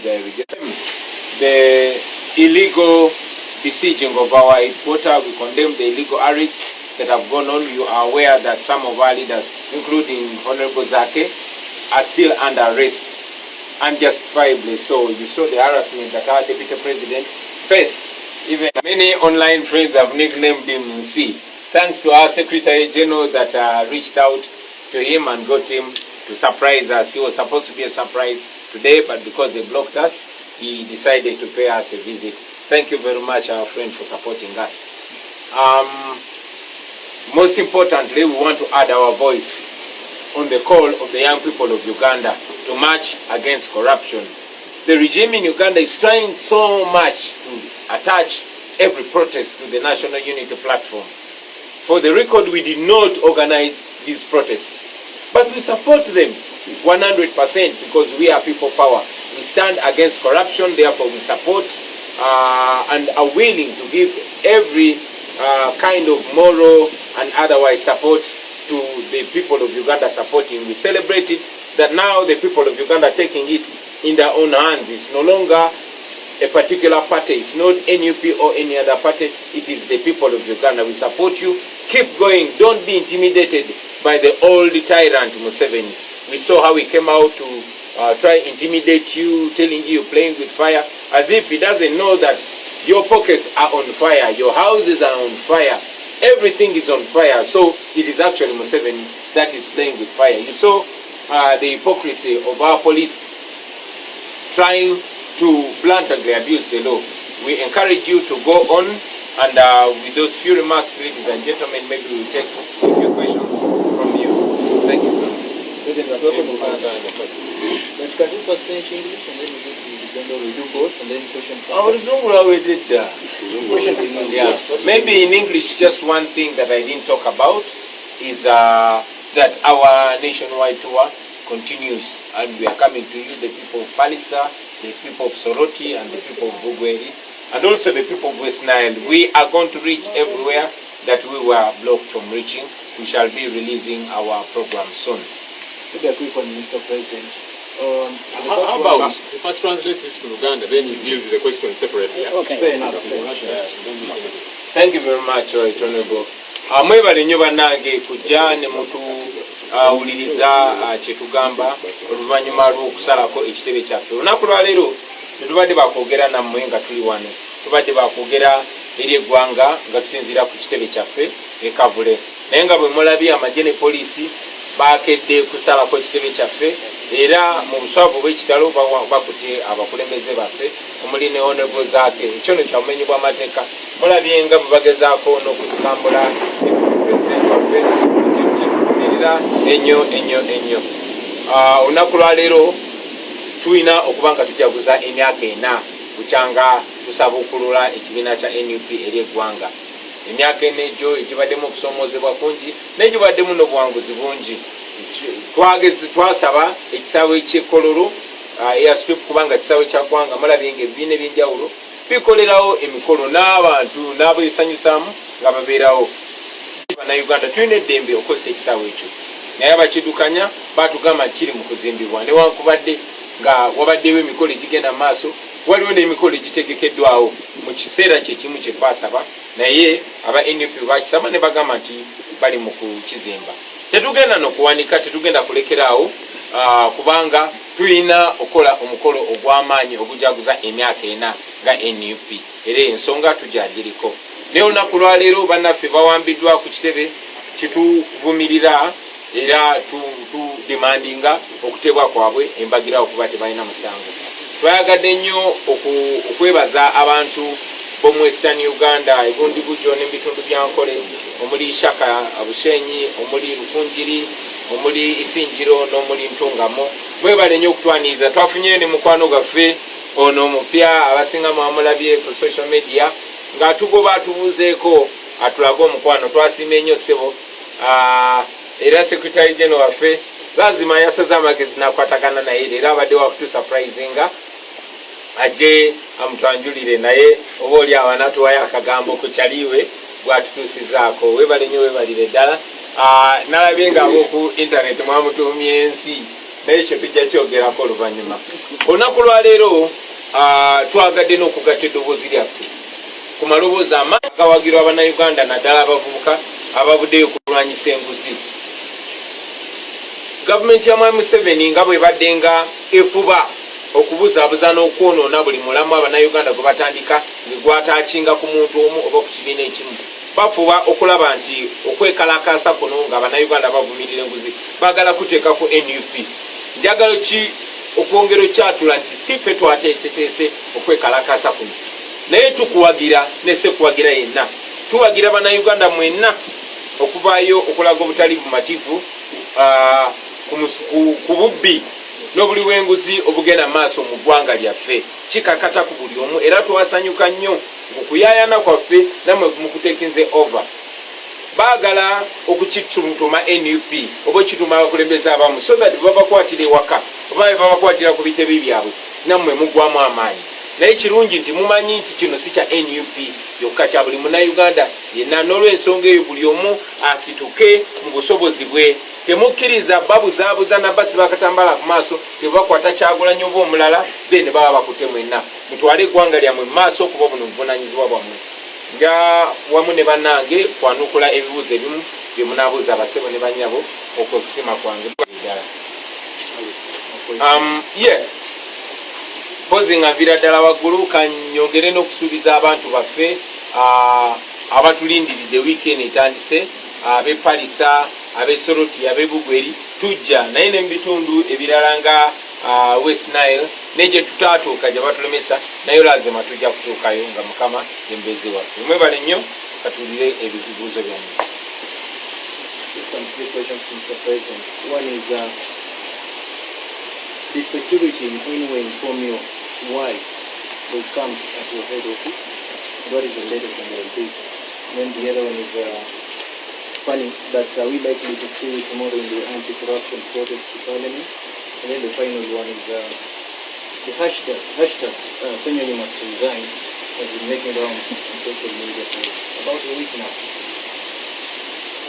is the illegal besieging of our headquarters. We condemn the illegal arrests that have gone on. You are aware that some of our leaders, including Honorable Zake, are still under arrest, unjustifiably so. You saw the harassment that our Deputy President faced. Even many online friends have nicknamed him C. Thanks to our Secretary General that reached out to him and got him to surprise us. He was supposed to be a surprise today, but because they blocked us, he decided to pay us a visit. Thank you very much, our friend, for supporting us. Most importantly, we want to add our voice on the call of the young people of Uganda to march against corruption. The regime in Uganda is trying so much to attach every protest to the National Unity Platform. For the record, we did not organize these protests, but we support them 100% because we are people power. We stand against corruption, therefore we support and are willing to give every kind of moral and otherwise support to the people of Uganda supporting. We celebrated that now the people of Uganda are taking it in their own hands. It's no longer a particular party. It's not NUP or any other party. It is the people of Uganda. We support you. Keep going. Don't be intimidated by the old tyrant Museveni. We saw how he came out to try intimidate you, telling you playing with fire, as if he doesn't know that your pockets are on fire, your houses are on fire, everything is on fire. So it is actually Museveni that is playing with fire. You saw the hypocrisy of our police trying to bluntly abuse the law. We encourage you to go on, and with those few remarks, ladies and gentlemen, maybe we'll take a few questions from you. Thank you. President, welcome to us. But can you first finish English and then we go to Uganda, we do both, and then questions? We did that. Questions in English. Yeah. Maybe in English, just one thing that I didn't talk about is that our nationwide tour continues, and we are coming to you, the people of Palisa, the people of Soroti, and the people of Bugweri, and also the people of West Nile. We are going to reach everywhere that we were blocked from reaching. We shall be releasing our program soon. Maybe a quick one, Mr. President. How about the first translates this to Uganda, then he deals with the question separately. Yeah? Okay, fair enough. Thank you very much, Right Honorable. Mwebale nnyo bannange kujja ne mutuwuliriza kyetugamba oluvannyuma lw'okusalako ekitebe kyaffe. Olunaku lwa leero tetubadde bakwogera nammwe nga tuli wano, tubadde bakwogera eri eggwanga nga tusinziira ku kitebe kyaffe e Kavule. Naye nga bwe mulabye amagye ne poliisi bakedde kusalako ekitebe kyaffe, era mu buswavu bw'ekitalo bakutte abakulembeze baffe omuli ne Honorable Zake. Ekyo no kya bumenyi bw'amateeka. Mulabye nga bwe bagezaako n'okusikambula pulezidenti waffe kyetuvumirira ennyo. Olunaku lwa leero tulina okuba nga tujaguza emyaka 4 bukyanga tusabukulula ekibiina kya NUP eri eggwanga. Emyaka 4 egyo egibaddemu okusomoozebwa kungi n'egibaddemu n'obuwanguzi bungi. Twasaba ekisaawe ky'Ekololo airstrip kubanga kisaawe kya ggwanga mulabye ng'ebibiina eby'enjawulo bikolerawo emikolo n'abantu n'abeesanyusaamu nga babeerawo. Bannayuganda tulina eddembe okukozesa ekisaawe ekyo, naye abakiddukanya baatugamba kiri mu kuzimbibwa, newankubadde nga wabaddewo emikolo egigenda mu maaso, waliwo n'emikolo egitegekeddwawo mu kiseera kyekimu kye twasaba, naye aba NUP bakisaba ne bagamba nti bali mu kukizimba. Tetugenda n'okuwanika, tetugenda kulekeraawo kubanga tulina okukola omukolo ogw'amaanyi ogujaguza emyaka 4 nga NUP, era ensonga tujagiriko. Naye olunaku lwa leero bannaffe bawambiddwa ku kitebe kituvumirira era tudemandinga okutebwa kwabwe embagira okuba tebalina musango. Twayagadde nnyo okwebaza abantu b'omu Western Uganda, egundi Bujjo n'ebitundu bya Nkole, omuli Shaka Bushenyi, omuli Lukunjiri, omuli Isinjiro n'omuli Ntungamo. Mwebale nnyo okutwaniriza. Twafunyeyo ne mukwano gwaffe ono omupya abasinga mwamulabye ku social media ng'atugoba atubuuzeeko atulaga omukwano. Twasiima ennyo ssebo. Era Secretary General waffe lazima yasaze amagezi n'akwatagana naye, era abadde wakutusurprisinga aje amutwanjulire, naye oba oli awo anatuwayo akagambo ku kyaliwe gwatutuusizaako. Webale nnyo, webalire ddala. Nalabye nga ab'oku internet mwamutuumya ensi naye kyetujja kyogerako oluvannyuma. Olunaku lwaleero twagadde n'okugatta eddoboozi lyaffe ku maloboozi amaanyi agawagirwa abannayuganda naddala abavubuka abavuddeyo kulwanyisa enguzi. Gavumenti ya Mwami Museveni nga bw'ebadde nga efuba okubuzaabuza n'okwonoona buli mulamu abannayuganda gwe batandika ngegwataakinga ku muntu omu oba ku kibiina ekimu, bafuba okulaba nti okwekalakaasa kuno nga abannayuganda bavumirira enguzi baagala kuteekako NUP. Njagala ki okwongera okyatula nti si ffe twateeseteese okwekalakaasa kuno, naye tukuwagira ne sekuwagira yenna, tuwagira bannayuganda mwenna okuvaayo okulaga obutali bumativu ku bubbi n'obuli bw'enguzi obugenda maaso mu ggwanga lyaffe. Kikakata ku buli omu era twasanyuka nnyo okuyaayana kwaffe nammwe mukutekinze over. Baagala okukituma NUP oba okituma abakulembeze abamu so that babakwatira ewaka oba babakwatira ku bitebe byabwe nammwe muggwamu amaanyi. Naye kirungi nti mumanyi nti kino si kya NUP yokka, kya buli munnayuganda yenna. N'olw'ensonga eyo buli omu asituke mu busobozi bwe. Temukkiriza babuzaabuza na basi bakatambala ku maaso tebakwata Kyagulanyi oba omulala then baba bakutte mwenna. Mutwale eggwanga lyammwe mu maaso kuba buno buvunaanyizibwa bwammwe. Nja wamu ne bannange kwanukula ebibuuzo ebimu bye munaabuuza abasebo ne bannyabo okwekusima kwange ddala. Pozi nga nvira ddala waggulu kanyongere n'okusuubiza abantu baffe abatulindiridde wiikendi etandise, ab'e Palisa, ab'e Soroti, ab'e Bugweri, tujja naye ne mu bitundu ebirala nga West Nile ne gye tutaatuuka gye batulemesa naye lazima tujja kutuukayo nga Mukama yembeze waffe. Mwebale nnyo katuulire ebizibuuzo byammwe. Some three questions, Mr. President. One is, did security in any way inform you why they come at your head office? What is the latest on this? And then the other one is funny that we likely to see tomorrow in the anti-corruption protest to Parliament. And then the final one is the hashtag Senyonyi must resign has been making rounds on social media for about a week now.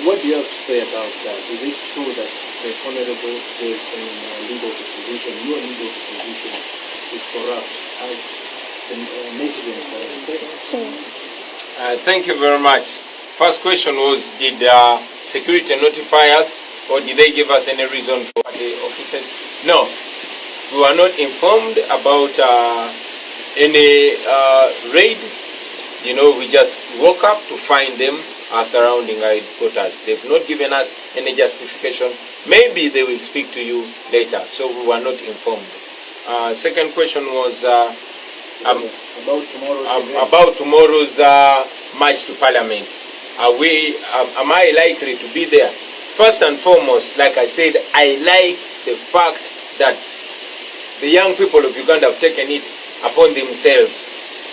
What do you have to say about that? Is it true that the Honorable Jason legal position, your legal position, is corrupt as the netizens are saying? Thank you very much. First question was, did security notify us or did they give us any reason for the officers? No, we were not informed about any raid. You know, we just woke up to find them surrounding our headquarters. They've not given us any justification. Maybe they will speak to you later, so we were not informed. Second question was about tomorrow's march to Parliament. Am I likely to be there? First and foremost, like I said, I like the fact that the young people of Uganda have taken it upon themselves.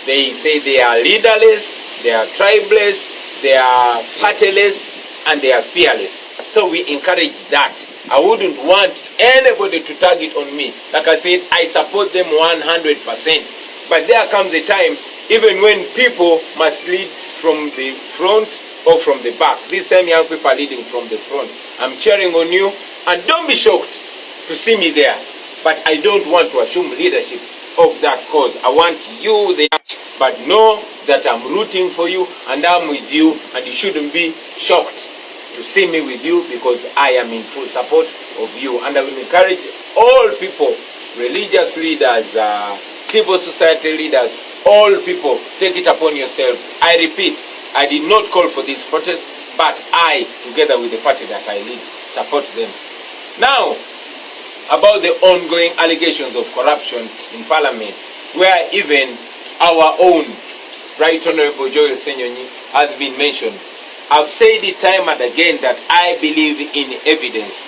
They say they are leaderless, they are tribeless, they are partyless, and they are fearless. So we encourage that. I wouldn't want anybody to target on me. Like I said, I support them 100%. But there comes a time, even when people must lead from the front or from the back. These same young people are leading from the front. I'm cheering on you, and don't be shocked to see me there. But I don't want to assume leadership of that cause. I want you there, but know that I'm rooting for you and I'm with you, and you shouldn't be shocked to see me with you because I am in full support of you. And I will encourage all people, religious leaders, civil society leaders, all people, take it upon yourselves. I repeat, I did not call for this protest, but I, together with the party that I lead, support them. Now, about the ongoing allegations of corruption in Parliament, where even our own Right Honorable Joel Senyonyi has been mentioned. I've said it time and again that I believe in evidence.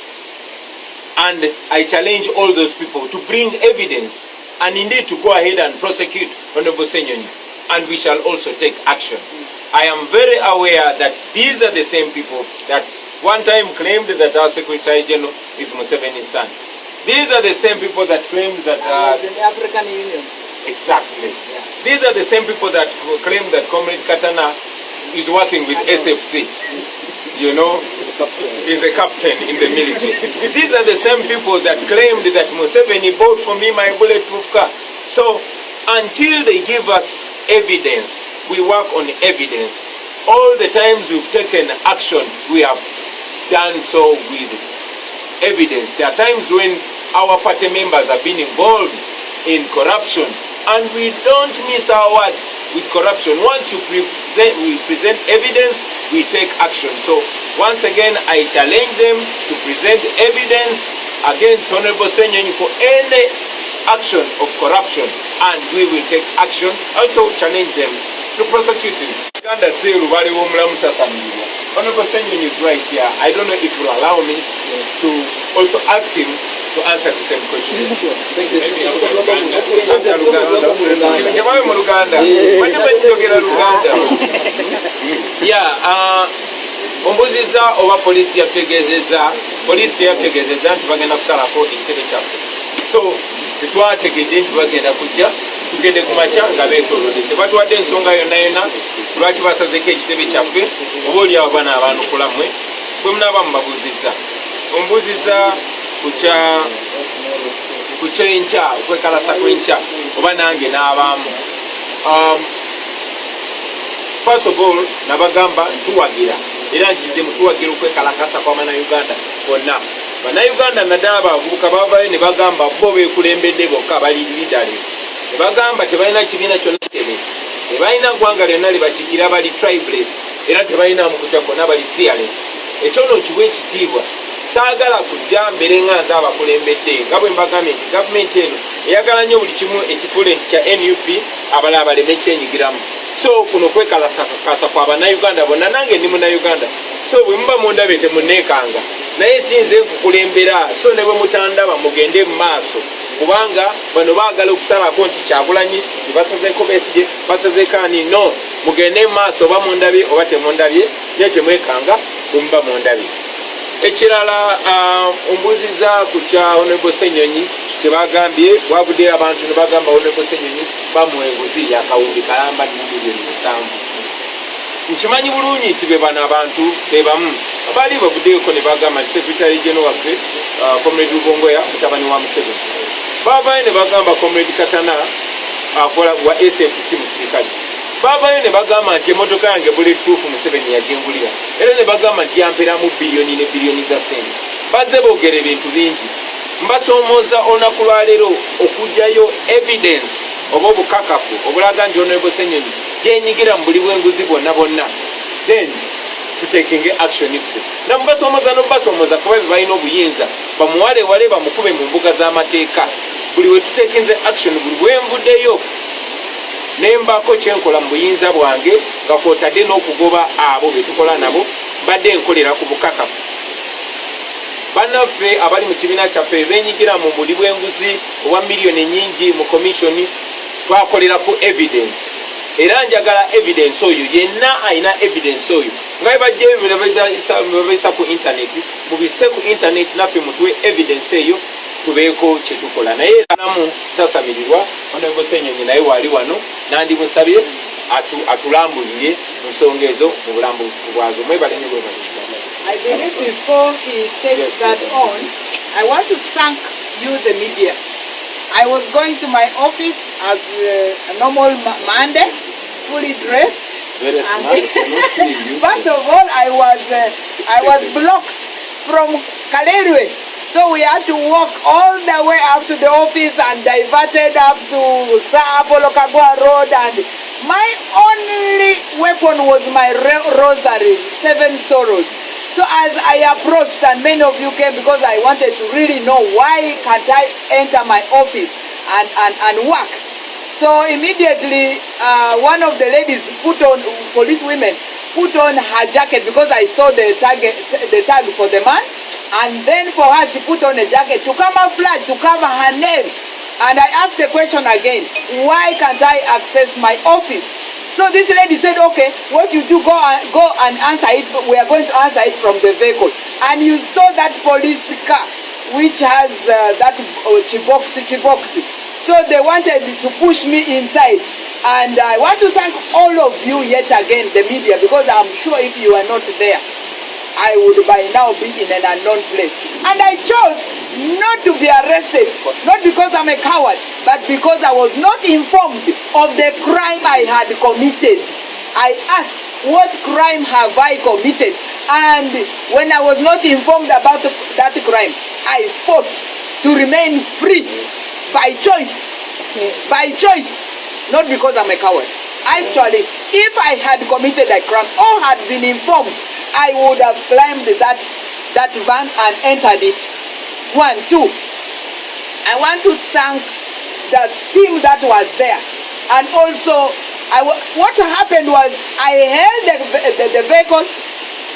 And I challenge all those people to bring evidence and indeed to go ahead and prosecute Honorable Senyonyi. And we shall also take action. I am very aware that these are the same people that one time claimed that our Secretary General is Museveni's son. These are the same people that claimed that... the African Union. Exactly. Yeah. These are the same people that claim that Comrade Katana is working with SFC. You know, is a captain in the military. These are the same people that claimed that Museveni bought for me my bulletproof car. So until they give us evidence, we work on evidence. All the times we've taken action, we have done so with evidence. There are times when our party members have been involved in corruption, and we don't miss our words with corruption. Once we present evidence, we take action. So once again, I challenge them to present evidence against Honorable Senyonyi for any action of corruption, and we will take action. Also challenge them to prosecute him. Honorable Senyonyi is right here. I don't know if you will allow me to also ask him to answer the same question. Ombuziza oba poliisi yategezeza, poliisi teyategezeza nti bagenda kusalako ekitebe kyaffe. So tetwategedde nti bagenda kujja, tugende ku makya nga beetoolodde. Tebatuwadde ensonga yonna yonna lwaki basazeko ekitebe kyaffe, oba oliawo banaabanukula mmwe bwe munaaba mubabuuzizza. Ombuziza ku kyenkya, okwekalasa kwenkya, oba nange n'abaamu. First of all, nabagamba ntuwagira era nkize mutuwagira okwekalakasa kwa bannayuganda bonna. Bannayuganda naddala abavubuka bavayo ne bagamba bo beekulembedde bokka bali leaders. Ne bagamba tebalina kibiina kyonna kiteresi, tebalina ggwanga lyonna libakiikira bali tribeless, era tebalina mukutya konna bali fearless. Ekyo nno kiwa ekitiibwa. Saagala kujja mbere nga nze abakulembedde nga bwe mbagambye nti gavumenti eno eyagala nnyo buli kimu ekifuule nti kya NUP abalala baleme kyenyigiramu. So kuno kwekalasa kwa bannayuganda bonna, nange ndi munnayuganda. So bwe muba mundabe temunneekanga, naye sinze nkukulembera, so ne bwe mutandaba mugende mu maaso, kubanga bano baagala okusalako nti Kyagulanyi basazeeko Besigye, basazeeko ani. No, mugende mu maaso oba mundabye oba temundabye, naye temwekanga bwe muba mundabye. Ekirala ombuziza ku kya Honorable Senyonyi kyebagambye, wabudde abantu ne bagamba Honorable Senyonyi bamuwa enguzi yakawumbi kalamba n'emiliyoni 7. Nkimanyi bulungi nti be bano abantu be bamu abaali bavuddeko ne bagamba nti Secretary General waffe Comrade Rubongoya mutabani wa Museveni baavayo ne bagamba Comrade Katana akola wa SFC musirikale, baavayo ne bagamba nti emmotoka yange bulletproof Museveni yagengulira, era ne bagamba nti yamperamu biliyoni ne biliyoni za sente. Bazze boogera ebintu bingi. Mbasoomooza olunaku lwaleero okugyayo evidence oba obukakafu obulaga nti Honorable Senyonyi yenyigira mu buli bw'enguzi bwonna bwonna, then tutekinge action iffe. Namubasoomooza n'obasoomooza kuba be balina obuyinza bamuwalewale bamukube mu mbuga z'amateeka. Buli we tutekinze action, buli bwe nvuddeyo nembaako kyenkola mu buyinza bwange nga kwotadde n'okugoba abo be tukola nabo badde nkolera ku bukakafu. Bannaffe abali mu kibiina kyaffe benyigira mu buli bw'enguzi obwa miliyoni nyingi mu komishoni, twakolera ku evidence, era njagala evidence oyo yenna ayina evidence oyo nga bajje bebayisa ku internet, mubise ku internet naffe mutuwe evidence eyo tubeeko kye tukola. Naye namu tasamirirwa Honorable Senyonyi naye wali wano nandimusabye atulambulire mu nsonga ezo mu bulambuzi bwazo. Mwebale ne bwebale. I believe before he takes that on, I want to thank you, the media. I was going to my office as a normal Monday, fully dressed. Very smart. First of all, I was blocked from Kalerwe. So we had to walk all the way up to the office and diverted up to Apollo Kagwa Road, and my only weapon was my rosary, 7 sorrows. So as I approached, and many of you came because I wanted to really know why can't I enter my office and work. So immediately one of the ladies police women put on her jacket because I saw the tag for the man, and then for her she put on a jacket to camouflage, to cover her name. And I asked the question again, why can't I access my office? So this lady said, okay, what you do, go and answer it. We are going to answer it from the vehicle. And you saw that police car, which has that chiboxy. So they wanted to push me inside. And I want to thank all of you yet again, the media, because I'm sure if you are not there, I would by now be in an unknown place. And I chose not to be arrested, not because I'm a coward, but because I was not informed of the crime I had committed. I asked, what crime have I committed? And when I was not informed about that crime, I fought to remain free by choice. By choice, not because I'm a coward. Actually, if I had committed a crime or had been informed, I would have climbed that van and entered it. 1, 2. I want to thank the team that was there. And also, what happened was I held the vehicles.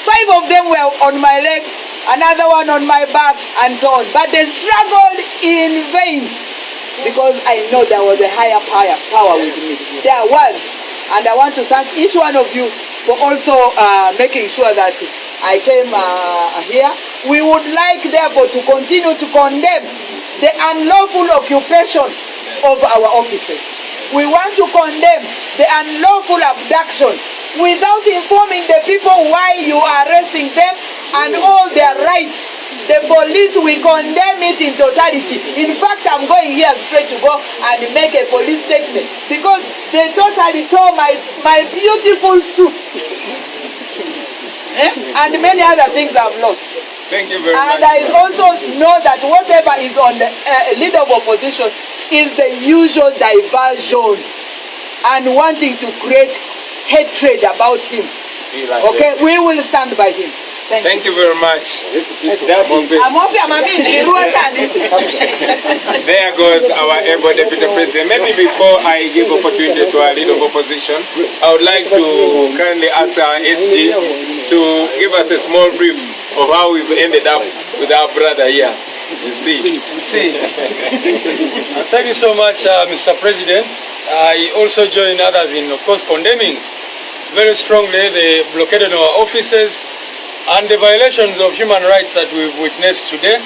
5 of them were on my leg, another one on my back, and so on. But they struggled in vain because I know there was a higher power with me. There was. And I want to thank each one of you for also making sure that I came here. We would like, therefore, to continue to condemn the unlawful occupation of our offices. We want to condemn the unlawful abduction without informing the people why you are arresting them and all their rights. The police will condemn it in totality. In fact, I'm going here straight to go and make a police statement because they totally tore my beautiful suit. And many other things I've lost. Thank you very much. And I also know that whatever is on the leader of opposition is the usual diversion and wanting to create hatred about him. Okay, we will stand by him. Thank you very much. There goes our able Deputy President. Maybe before I give opportunity to our leader of opposition, I would like to kindly ask our SE to give us a small brief of how we've ended up with our brother here. You see. Thank you so much, Mr. President. I also join others in, of course, condemning very strongly the blockade of our offices and the violations of human rights that we've witnessed today.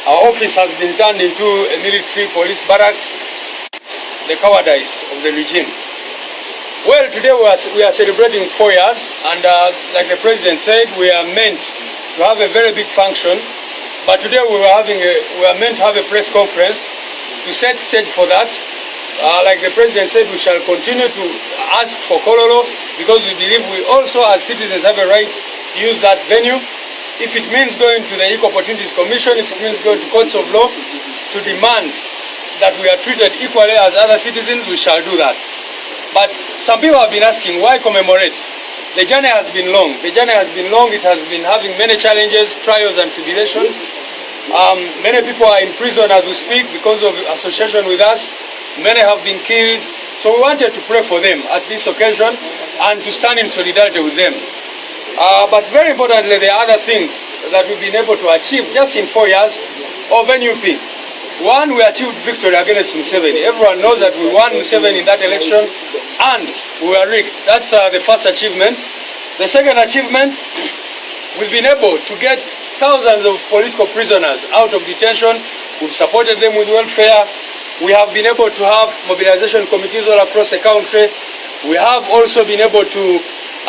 Our office has been turned into a military police barracks, the cowardice of the regime. Well, today we are celebrating 4 years, and like the President said, we are meant to have a very big function, but today we are meant to have a press conference to set stage for that. Like the President said, we shall continue to ask for Kololo because we believe we also as citizens have a right to use that venue. If it means going to the Equal Opportunities Commission, if it means going to courts of law to demand that we are treated equally as other citizens, we shall do that. But some people have been asking, why commemorate? The journey has been long. The journey has been long. It has been having many challenges, trials and tribulations. Many people are in prison as we speak because of association with us. Many have been killed. So we wanted to pray for them at this occasion and to stand in solidarity with them. But very importantly, there are other things that we've been able to achieve just in 4 years of NUP. One, we achieved victory against Museveni. Everyone knows that we won Museveni in that election and we were rigged. That's the first achievement. The second achievement, we've been able to get thousands of political prisoners out of detention. We've supported them with welfare. We have been able to have mobilization committees all across the country. We have also been able to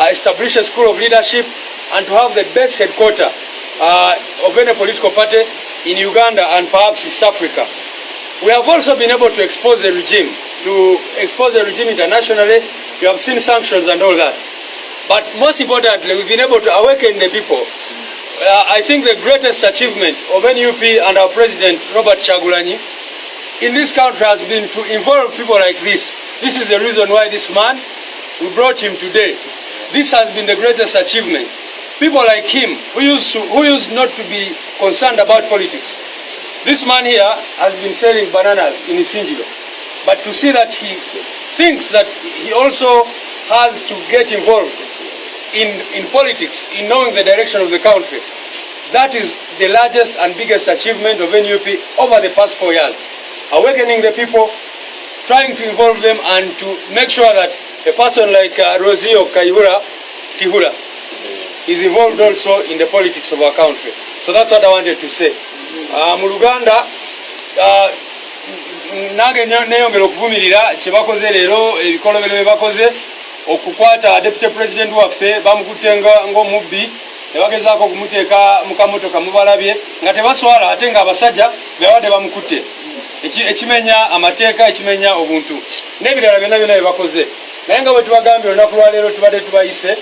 establish a school of leadership and to have the best headquarters of any political party in Uganda and perhaps East Africa. We have also been able to expose the regime, internationally. You have seen sanctions and all that. But most importantly, we've been able to awaken the people. I think the greatest achievement of NUP and our President, Robert Chagulanyi, in this country has been to involve people like this. This is the reason why this man, we brought him today. This has been the greatest achievement. People like him, who used not to be concerned about politics. This man here has been selling bananas in Isinjiro. But to see that he thinks that he also has to get involved in politics, in knowing the direction of the country, that is the largest and biggest achievement of NUP over the past 4 years. Awakening the people, trying to involve them and to make sure that a person like Rosie Tihura is involved also in the politics of our country. So that's what I wanted to say. Mu Luganda, nange neyongera okuvumirira kye bakoze leero ebikolobero bye bakoze okukwata deputy president waffe bamukutte ng'omubbi ne bagezaako okumuteeka mu kamotoka mubalabye nga tebaswala ate nga abasajja bewadde bamukutte, ekimenya amateeka, ekimenya obuntu n'ebirala byonna byonna byebakoze. Naye nga bwe tubagambye olunaku lwaleero tubadde tubayise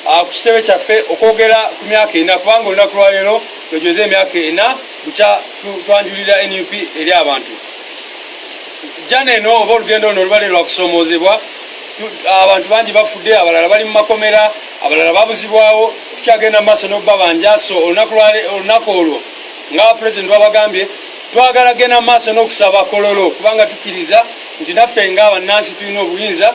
ku kitebe kyaffe okwogera ku myaka 4, kubanga olunaku lwaleero lwejweza emyaka 4 bukya twanjulira NUP eri abantu. Jana eno oba olugendo luno lubadde lwakusoomoozebwa, abantu bangi bafudde, abalala bali mu makomera, abalala babuzibwawo, tukyagenda mu maaso n'okubabanja. So olunaku olwo nga pulezidenti wabagambye twagala genda mu maaso n'okusaba kololo, kubanga tukkiriza nti naffe ng'abannansi tulina obuyinza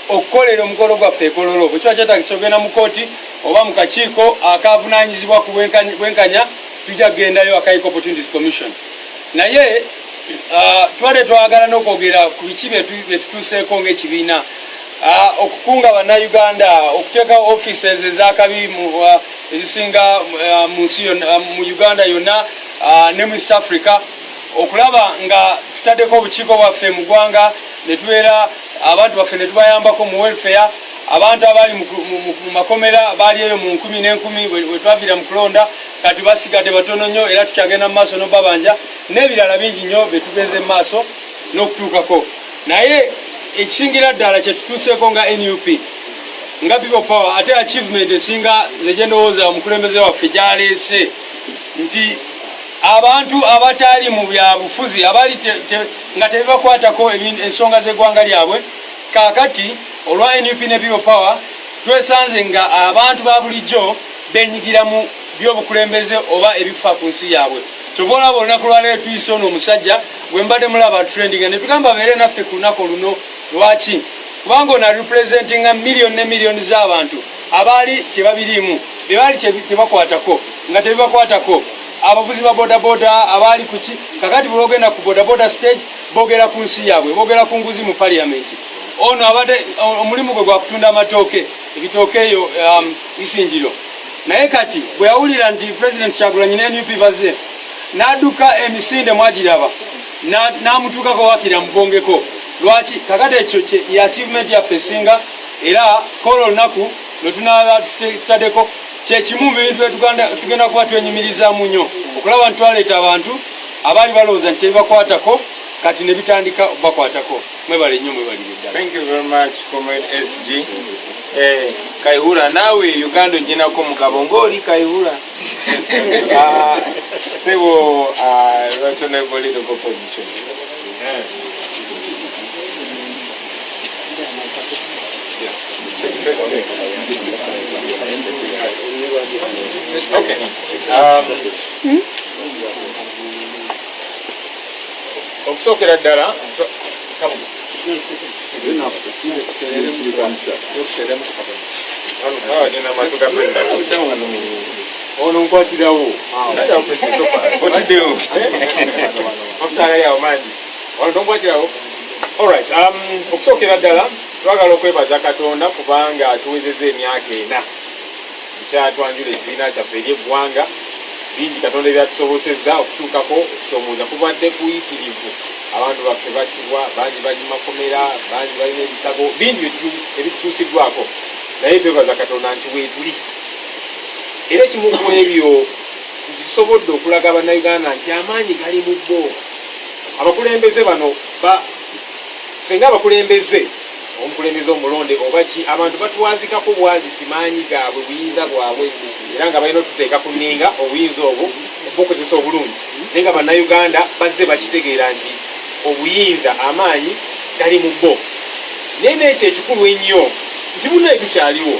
okukolera omukolo gwaffe ekololo. Bwe kiba kyetagisa ogenda mu kooti oba mu kakiiko akavunaanyizibwa ku bwenkanya, tujja kugendayo Akaiko Opportunities Commission. Naye twade twagala n'okwogera ku biki bye tutuuseeko ng'ekibiina, okukunga bannayuganda, okuteeka offices ezakabi ezisinga mu nsi mu Uganda yonna ne mu East Africa, okulaba nga tutaddeko obukiiko bwaffe mu ggwanga ne tubeera abantu baffe ne tubayambako mu welfare. Abantu abali mu makomera baali eyo mu 10,000 bwe twaviira mu kulonda, kati basigadde batono nnyo, era tukyagenda mu maaso n'obabanja n'ebirala bingi nnyo bye tugenze mu maaso n'okutuukako. Naye ekisingira ddala kye tutuuseeko nga NUP nga people power, ate achievement esinga gye ndowooza omukulembeze waffe gyaleese nti abantu abataali mu byabufuzi abali nga tebibakwatako ensonga z'eggwanga lyabwe, kaakati olwa NUP ne people power twesanze nga abantu ba bulijjo benyigira mu byobukulembeze oba ebifa ku nsi yaabwe. Kyova olaba olunaku lwaleero tuyise ono omusajja gwe mbadde mulaba trending ne tugamba beere naffe ku lunaku oluno. Lwaki? Kubanga ono representinga miliyoni ne miliyoni z'abantu abaali tebabiriimu, bebaali tebakwatako, nga tebibakwatako, abavuzi ba bodaboda abaali kuki. Kakati bwogenda ku bodaboda stage boogera ku nsi yaabwe, boogera ku nguzi mu parliament. Ono abadde omulimu gwe gwa kutunda amatooke, ebitooke eyo Isinjiro. Naye kati bwe yawulira nti President Kyagulanyi ne NUP baze, n'adduka emisinde mwagiraba, n'amutuukako wakira mugongeko. Lwaki? Kakati ekyo ye achievement yaffe esinga, era kola olunaku lwe tunaaba tutaddeko kyekimu mu bintu tugenda kuba twenyumirizaamu nnyo, okulaba nti twaleeta abantu abaali balowooza nti tebibakwatako kati ne bitandika bakwatako. Mwebale nnyo, mwebalire ddala. Thank you very much, Comrade SG. Kaihura, nawe Uganda oginako mugabo ng'oli Kaihura. Sebo National Political Opposition. Okay. Okusookera ddala ono nkwatirawo otiddewo afutala yawo mangi ono tonkwatirawo. Alright, okusookera ddala twagala okwebaza Katonda kubanga tuwezezza emyaka 4 kyatwanjula ekibiina kyaffe ery'eggwanga. Bingi Katonda byatusobosezza okutuukako okusoomooza kubadde kuyitirivu. Abantu baffe battibwa, bangi bali mu makomera, bangi balina ebisago, bingi ebitutuusiddwako. Naye twebaza Katonda nti weetuli, era ekimu ku ebyo nti tusobodde okulaga bannayuganda nti amaanyi gali mu bo. Abakulembeze bano ffe ng'abakulembeze, omukulembeze omulonde oba ki, abantu batuwazikako bwazisi maanyi gaabwe, buyinza bwabwe, era nga balina otuteeka ku nninga obuyinza obwo obukozesa obulungi. Naye nga bannayuganda bazze bakitegeera nti obuyinza amaanyi gali mu bo. Naye n'ekyo ekikulu ennyo nti munnaye tukyaliwo.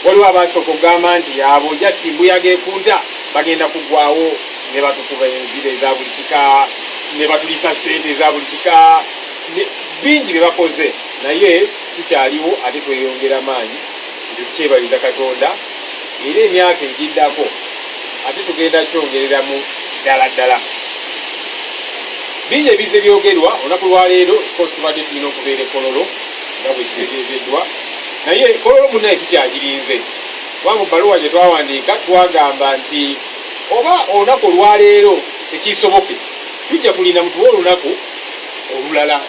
Waliwo abasooka okugamba nti abo jasi mbuyaga ekunta bagenda kuggwawo ne batukuba enzira eza buli kika, ne batulisa ssente eza buli kika, bingi bye bakoze. Naye tukyaliwo ate tweyongera maanyi nti tukyebaliza Katonda, era emyaka egiddako ate tugenda kyongereramu ddala ddala. Bingi ebize byogerwa olunaku lwaleero, course tubadde tulina okubeera ekololo nga bwe kitegeezeddwa, naye kololo munnaye tukyagirinze. Kubanga mu bbaluwa gye twawandiika twagamba nti oba olunaku olwaleero tekisoboke, tujja kulinda mutuwe olunaku olulala,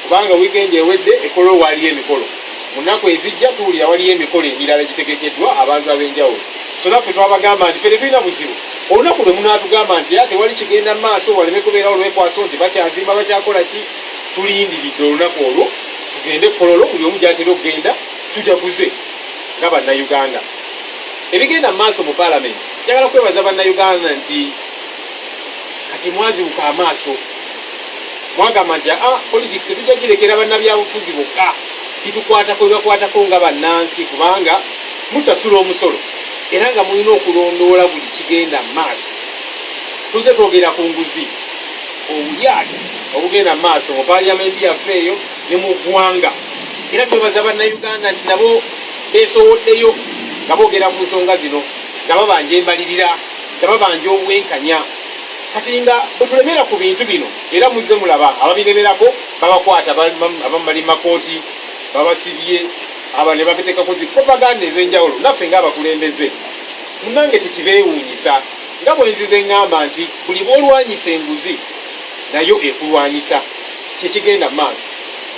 kubanga wiikendi ewedde ekololo waliyo emikolo. Mu nnaku ezijja tuwulira waliyo emikolo emirala egitegekeddwa abantu ab'enjawulo. so naffe twabagamba nti fere tulina buzibu olunaku lwe munaatugamba nti ate wali kigenda mu maaso waleme kubeerawo lwekwaso nti bakyazimba bakyakola ki tulindiridde olunaku olwo tugende kololo buli omu gyatera okugenda tujaguze nga bannayuganda ebigenda mu maaso mu paalamenti njagala kwebaza bannayuganda nti kati mwazibuka amaaso mwagamba nti politics tujja girekera bannabyabufuzi bokka bitukwatako bibakwatako nga bannansi kubanga musasula omusolo era nga mulina okulondoola buli kigenda mu maaso tuze twogera ku nguzi obulyake obugenda mu maaso mu paaliyamenti yaffe eyo ne mu ggwanga era twebaza bannayuganda nti nabo beesowoddeyo nga boogera ku nsonga zino nga babanja embalirira nga babanja obwenkanya kati nga bwe tulemera ku bintu bino era muzze mulaba ababiremerako babakwata abamu bali makooti babasibye aba ne babetekako zi propaganda ez'enjawulo naffe ng'abakulembeze munange tekibeewuunyisa nga bwe nzize ŋŋamba nti buli bw'olwanyisa enguzi nayo ekulwanyisa kyekigenda mu maaso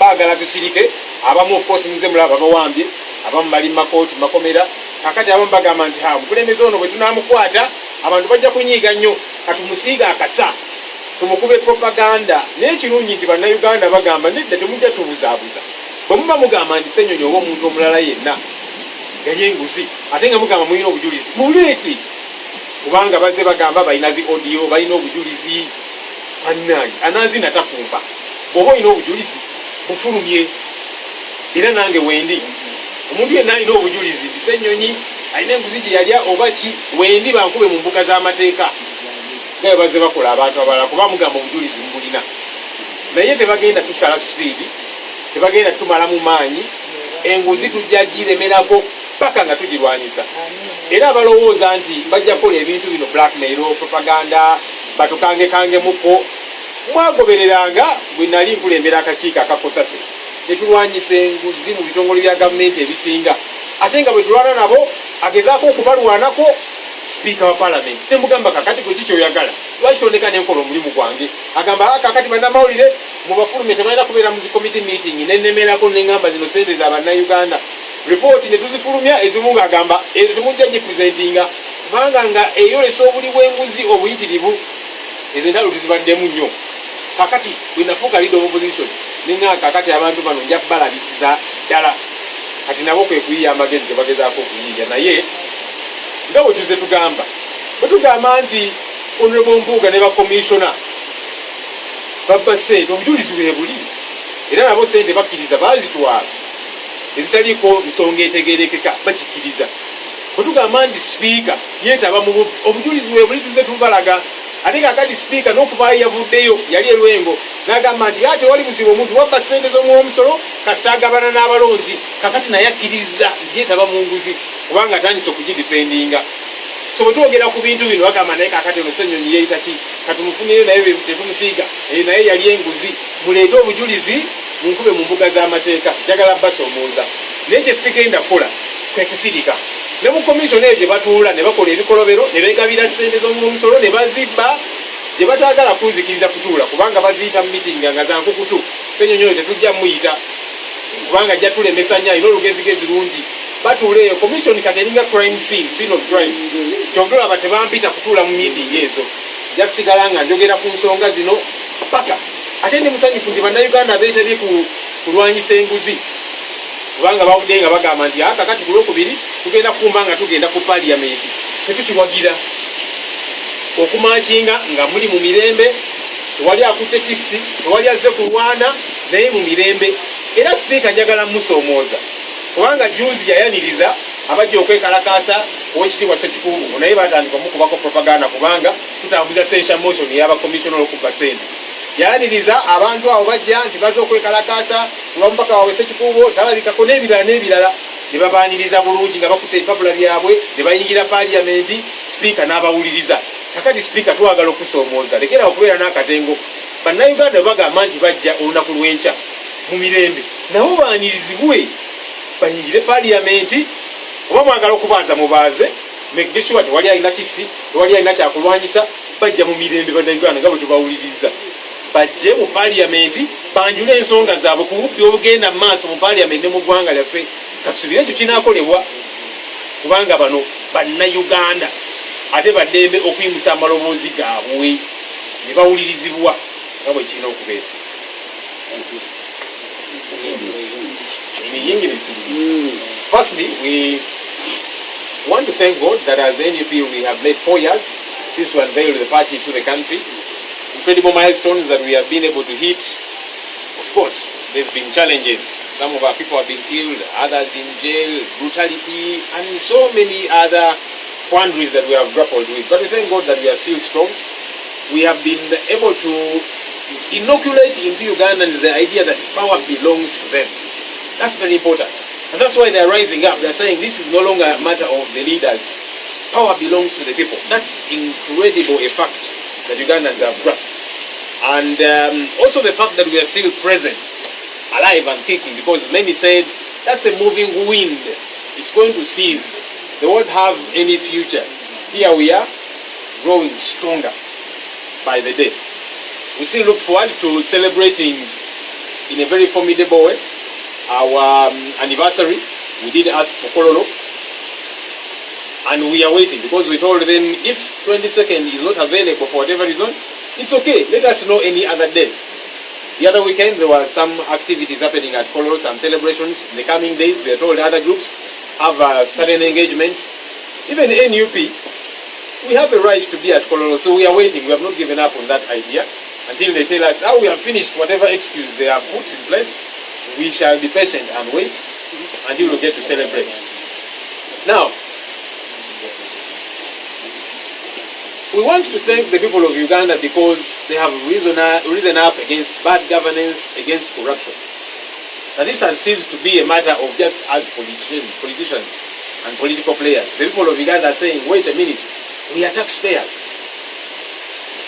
baagala tusirike abamu of course muzze mulaba babawambye abamu bali makooti makomera kakati abamu bagamba nti omukulembeze ono bwe tunaamukwata abantu bajja kunyiiga nnyo katumusiiga akasa tumukube propaganda naye ekirungi nti bannayuganda bagamba nedda temujja tubuzaabuza bwe muba mugamba nti Ssenyonyi oba omuntu omulala yenna yali enguzi ate nga mugamba mulina obujulizi muleete kubanga bazze bagamba balina zi audio balina obujulizi annange ananzina takumpa bw'oba olina obujulizi bufulumye era nange wendi omuntu yenna alina obujulizi nti Ssenyonyi alina enguzi gye yalya oba ki wendi bankube mu mbuga z'amateeka nga bwe bazze bakola abantu abalala kuba mugamba obujulizi mubulina naye tebagenda tusala sipiidi tebagenda tumala mu maanyi enguzi tujja giremerako paka nga tugirwanyisa era abalowooza nti bajja kukola ebintu bino blackmail propaganda batukangekangemuko mwagobereranga bwe nali nkulembera akakiiko akakosase netulwanyisa enguzi mu bitongole bya gavumenti ebisinga ate nga bwe tulwana nabo agezaako okubalwanako sipiika wa paalamenti nemugamba kakati gwe kikyoyagala lwaki tondeka nenkola omulimu gwange agamba kakati bannamawulire mubafulumye tebalina kubeera mu zikomiti meeting nenemerako neŋŋamba zino sente za bannayuganda ripooti ne tuzifulumya ezimu ng'agamba ezo temujja gipuresentinga kubanga nga eyolesa obuli bw'enguzi obuyitirivu ezo entalo tuzibaddemu nnyo kakati bwe nafuuka leader of opposition neŋŋaa kakati abantu bano nja kubalabisiza ddala kati nabo kwe kuyiya amagezi ge bagezaako okuyiiya naye nga bwe tuze tugamba bwe tugamba nti honorable Mpuuga ne bakomishona babba sente obujulizi bwe buli era nabo sente bakkiriza baazitwala ezitaliiko nsonga etegerekeka bakikkiriza bwe tugamba nti sipiika yeetaba mu bubbi obujulizi bwe buli tuze tubalaga ate kakati sipiika n'okuvaayo yavuddeyo yali elwengo n'agamba nti ate wali buzibu omuntu wabba sente z'omuwomusolo kasita agabana n'abalonzi kakati naye akkiriza nti yeetaba mu nguzi kubanga atandise okugidifendinga so bwe twogera ku bintu bino bagamba naye kakati ono Ssenyonyi yeeyita ki katumufunire naye tetumusiiga naye yali enguzi muleete obujulizi munkube mu mbuga z'amateeka njagala basoomooza naye kye sigenda kukola kwe kusirika ne mu komishoni eyo gye batuula ne bakola ebikolobero ne beegabira ssente z'omumusolo ne bazibba gye bataagala kunzikiriza kutuula kubanga baziyita mu mitinga nga za nkukutu Ssenyonyi oyo tetujja muyita kubanga ajja tulemesa nnyo alina olugezigezi lungi batuula eyo komishoni kati eringa crime scene of crime kyongera aba tebampita kutuula mu mitingi ezo jasigala nga njogera ku nsonga zino paka ate ndi musanyufu nti bannayuganda beetabye kulwanyisa enguzi kubanga bavudde nga bagamba nti kakati ku lwokubiri tugenda kukumba nga tugenda ku paaliyamenti tetukiwagira okumankinga nga muli mu mirembe tewali akutte kisi tewali azze kulwana naye mu mirembe era sipiika njagala musoomooza kubanga juzi yayaniriza abajja okwekalakaasa owekitiibwa Ssekikuubo naye batandika omukubako propaganda kubanga tutambuza sensha motion y'abakomishona olwokubba sente yayaniriza abantu abo bajja nti baze okwekalakaasa olwamupaka waabwe Ssekikuubo talabikako n'ebirala ne babaaniriza bulungi nga bakutte ebipapula byabwe ne bayingira paaliyamenti sipiika n'abawuliriza kakati sipiika twagala okusoomooza lekera okubeera n'akatengo bannayuganda bagamba nti bajja olunaku lw'enkya mu mirembe nabo baanirizibwe bayingire paaliyamenti oba mwagala okubanza mubaaze megeshuwa tewali alina kisi tewali alina kyakulwanyisa bajja mu mirembe bannayuganda nga bwe tubawuliriza bajje mu paaliyamenti banjule ensonga zaabwe ku bubbi obugenda mu maaso mu paaliyamenti ne mu ggwanga lyaffe katusubire ekyo kinaakolebwa kubanga bano bannayuganda ate baddembe okuyimusa amaloboozi gaabwe ne bawulirizibwa nga bwe kirina okubeera. Firstly, we want to thank God that as NUP we have made 4 years since we unveiled the party to the country. Incredible milestones that we have been able to hit. Of course, there's been challenges. Some of our people have been killed, others in jail, brutality, and so many other quandaries that we have grappled with. But we thank God that we are still strong. We have been able to inoculate into Ugandans the idea that power belongs to them. That's very important. And that's why they're rising up. They're saying this is no longer a matter of the leaders. Power belongs to the people. That's incredible, a fact that Ugandans have grasped. And also the fact that we are still present, alive and kicking, because many said that's a moving wind. It's going to cease. They won't have any future. Here we are, growing stronger by the day. We still look forward to celebrating in a very formidable way our anniversary. We did ask for Kololo, and we are waiting because we told them if 22nd is not available for whatever reason, it's okay. Let us know any other date. The other weekend there were some activities happening at Kololo, some celebrations. In the coming days, we are told other groups have certain engagements. Even NUP, we have a right to be at Kololo, so we are waiting. We have not given up on that idea until they tell us, we have finished whatever excuse they have put in place. We shall be patient and wait until we get to celebrate. Now, we want to thank the people of Uganda because they have risen up against bad governance, against corruption. Now this has ceased to be a matter of just us politicians and political players. The people of Uganda are saying, wait a minute, we are taxpayers.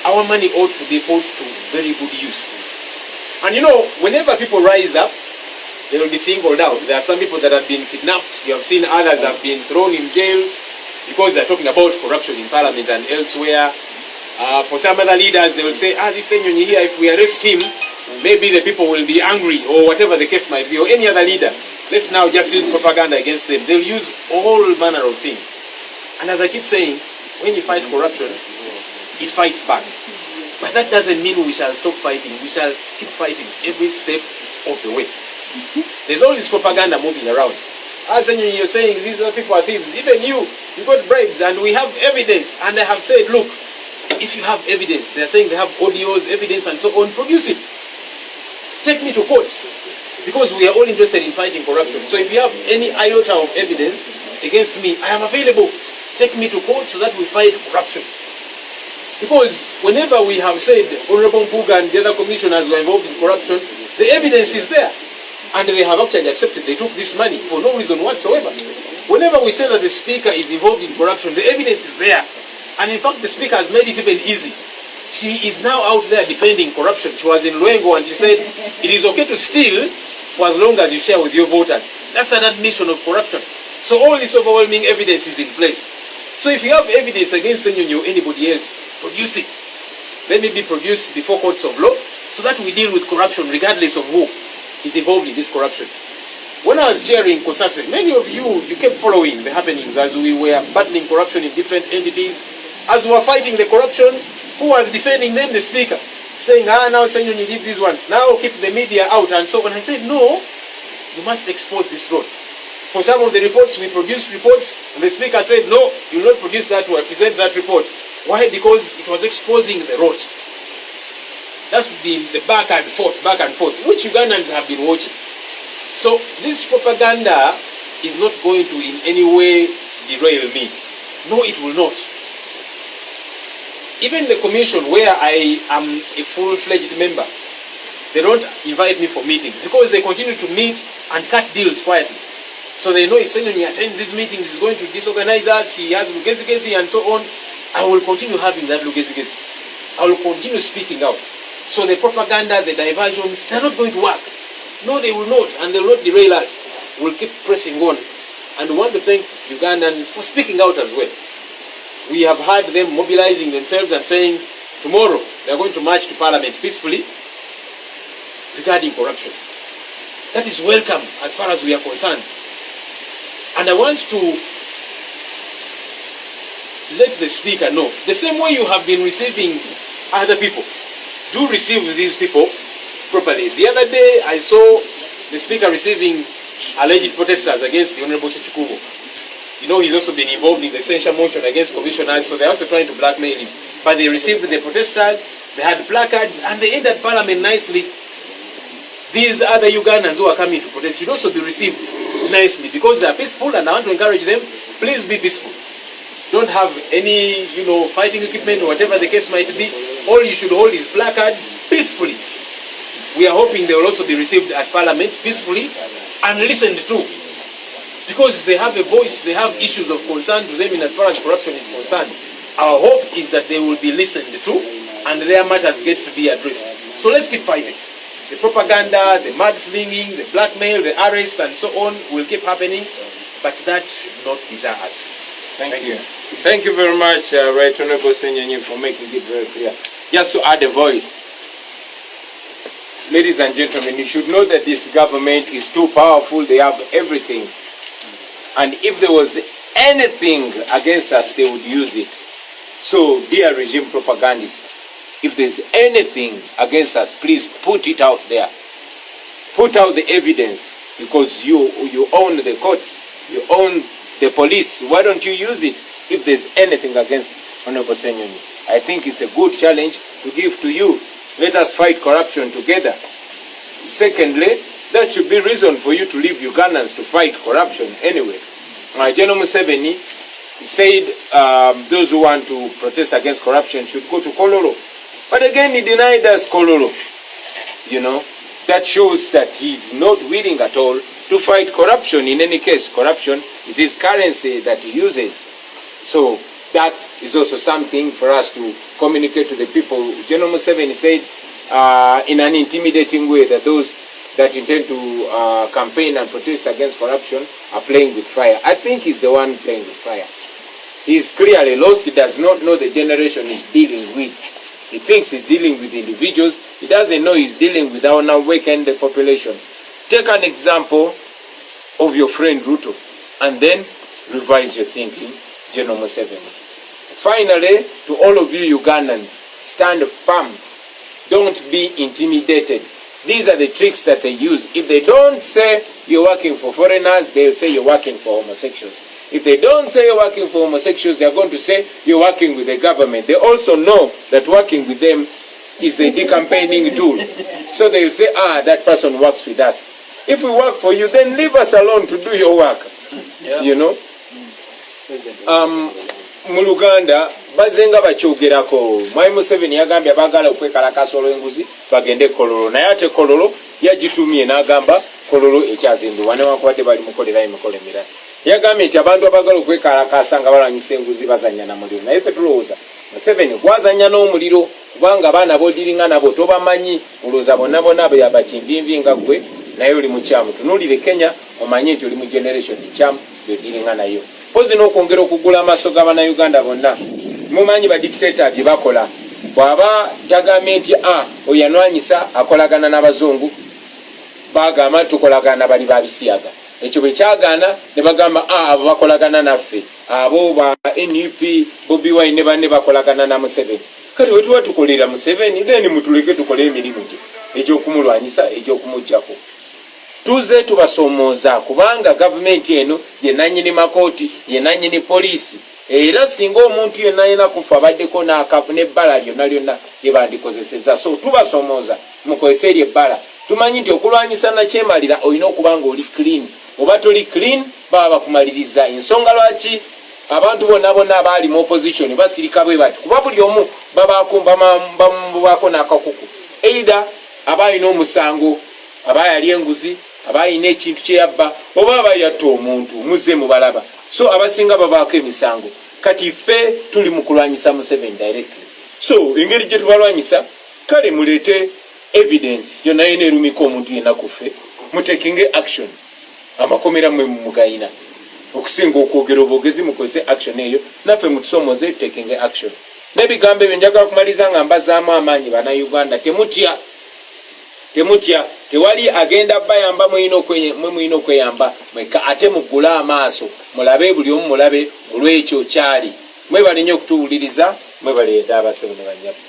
Our money ought to be put to very good use. And you know, whenever people rise up, they will be singled out. There are some people that have been kidnapped. You have seen others have been thrown in jail because they're talking about corruption in parliament and elsewhere. For some other leaders, they will say, this Senyonyi here, if we arrest him, maybe the people will be angry, or whatever the case might be, or any other leader. Let's now just use propaganda against them. They'll use all manner of things. And as I keep saying, when you fight corruption, it fights back. But that doesn't mean we shall stop fighting. We shall keep fighting every step of the way. There's all this propaganda moving around. As you're saying, these other people are thieves. Even you got bribes, and we have evidence. And I have said, look, if you have evidence, they're saying they have audios, evidence, and so on, produce it. Take me to court. Because we are all interested in fighting corruption. So if you have any iota of evidence against me, I am available. Take me to court so that we fight corruption. Because whenever we have said Honorable Mpuga and the other commissioners were involved in corruption, the evidence is there. And they have actually accepted they took this money for no reason whatsoever. Whenever we say that the speaker is involved in corruption, the evidence is there. And in fact, the speaker has made it even easy. She is now out there defending corruption. She was in Luengo and she said, it is okay to steal for as long as you share with your voters. That's an admission of corruption. So all this overwhelming evidence is in place. So if you have evidence against Senyonyi or anybody else, produce it. Let it be produced before courts of law so that we deal with corruption regardless of who is involved in this corruption. When I was chairing Kosase, many of you kept following the happenings as we were battling corruption in different entities. As we were fighting the corruption, who was defending them? The speaker. Saying, now Senyonyi did these ones. Now keep the media out and so on. I said, no, you must expose this road. For some of the reports, we produced reports, and the speaker said, no, you will not produce that or present that report. Why? Because it was exposing the road. That's been the back and forth, which Ugandans have been watching. So this propaganda is not going to in any way derail me. No, it will not. Even the commission where I am a full-fledged member, they don't invite me for meetings because they continue to meet and cut deals quietly. So they know if Senyonyi attends these meetings, he's going to disorganize us, he has lugezi and so on. I will continue having that lugezi. I will continue speaking out. So the propaganda, the diversions, they're not going to work. No, they will not, and they will not derail us. We'll keep pressing on. And we want to thank Ugandans for speaking out as well. We have had them mobilizing themselves and saying, tomorrow they're going to march to Parliament peacefully regarding corruption. That is welcome as far as we are concerned. And I want to let the speaker know. The same way you have been receiving other people, do receive these people properly. The other day I saw the speaker receiving alleged protesters against the Honorable Sichukubo. You know, he's also been involved in the censure motion against commissioners, so they're also trying to blackmail him. But they received the protesters, they had placards, and they entered parliament nicely. These other Ugandans who are coming to protest should also be received nicely because they are peaceful, and I want to encourage them, please be peaceful. Don't have any, fighting equipment or whatever the case might be. All you should hold is placards peacefully. We are hoping they will also be received at parliament peacefully and listened to. Because they have a voice, they have issues of concern to them in as far as corruption is concerned. Our hope is that they will be listened to and their matters get to be addressed. So let's keep fighting. The propaganda, the mudslinging, the blackmail, the arrests and so on will keep happening, but that should not deter us. Thank you. Thank you very much, Right Honorable Senyanyi, for making it very clear. Just to add a voice, ladies and gentlemen, you should know that this government is too powerful. They have everything. And if there was anything against us, they would use it. So, dear regime propagandists, if there's anything against us, please put it out there. Put out the evidence, because you own the courts, you own the police. Why don't you use it if there's anything against Honorable Senyanyi? I think it's a good challenge to give to you. Let us fight corruption together. Secondly, that should be reason for you to leave Ugandans to fight corruption anyway. General Museveni said those who want to protest against corruption should go to Kololo. But again, he denied us Kololo. That shows that he's not willing at all to fight corruption. In any case, corruption is his currency that he uses. So that is also something for us to communicate to the people. General Museveni said in an intimidating way that those that intend to campaign and protest against corruption are playing with fire. I think he's the one playing with fire. He's clearly lost. He does not know the generation he's dealing with. He thinks he's dealing with individuals. He doesn't know he's dealing with our awakened population. Take an example of your friend Ruto and then revise your thinking, General Museveni. Finally, to all of you Ugandans, stand firm. Don't be intimidated. These are the tricks that they use. If they don't say you're working for foreigners, they'll say you're working for homosexuals. If they don't say you're working for homosexuals, they're going to say you're working with the government. They also know that working with them is a decampaigning tool. So they'll say, that person works with us. If we work for you, then leave us alone to do your work. Yeah. Muluganda bazenga bakyogerako Mwai Museveni yagambye bagala okwekalakasa olw'enguzi bagende Kololo naye ate Kololo yagitumye n'agamba Kololo ekyazimbibwa newankubadde bali mukolera emikolo emirala. Yagambye nti abantu abagala okwekalakasa nga balwanyisa enguzi bazanya na muliro, naye ffe tulowooza Museveni gwazanya n'omuliro kubanga abaana bodiringa nabo tobamanyi, olowooza bonna bonna bakimbyimbi nga gwe naye oli mukyamu. Tunuulire Kenya omanyi nti oli mu generation ekyamu gyodiringa nayo. Pozi n'okwongera okugula amaaso g'Abannayuganda bonna. Mumanyi ba dictator bye bakola. Bw'aba tagambye nti oyo yanwanyisa akolagana n'abazungu, bagamba tukolagana bali babisiyaga. Ekyo bwe kyagaana ne bagamba abo bakolagana naffe, abo ba NUP Bobi Wine ne banne bakolagana na Museveni. Kati bwe tuba tukolera Museveni, then mutuleke tukole emirimu gye egy'okumulwanyisa egy'okumuggyako. Tuze tubasomooza kubanga gavumenti eno ye nannyini makooti, ye nannyini poliisi. Era singa omuntu yenna yena kufa abaddeko n'ebbala lyonna lye bandikozesezza. So tubasomooza mukozese eryo ebbala. Tumanyi nti okulwanyisa nakyemalira olina okuba nga oli clean. Oba toli clean baba bakumaliriza. Ensonga lwaki abantu bonna abaali mu opposition basirika bwe bati kuba buli omu bamubaako n'akakuku. Either abaayina omusango, abaayali enguzi, abayina ekintu kyeyabba, oba abayatta omuntu muzze mubalaba. So abasinga babaako emisango. Kati ffe tuli mu kulwanyisa Museveni directly. So engeri gye tubalwanyisa, kale muleete evidence yonna yena erumika omuntu yenna ku ffe, mutekinge action. Amakomera mwe mugayina okusinga okwogera obwogezi mukozese action eyo, naffe mutusomooze tutekinge action. N'ebigambo ebyo njagala kumaliza nga mbazaamu amaanyi Bannayuganda, temutya, tewali agenda bayamba mwina okweyamba mweka, ate mugule amaaso mulabe, buli omu mulabe olw'ekyo kyali. mwebale nnyo okutuwuliriza, mwebale ddala abasebo ne banyabo.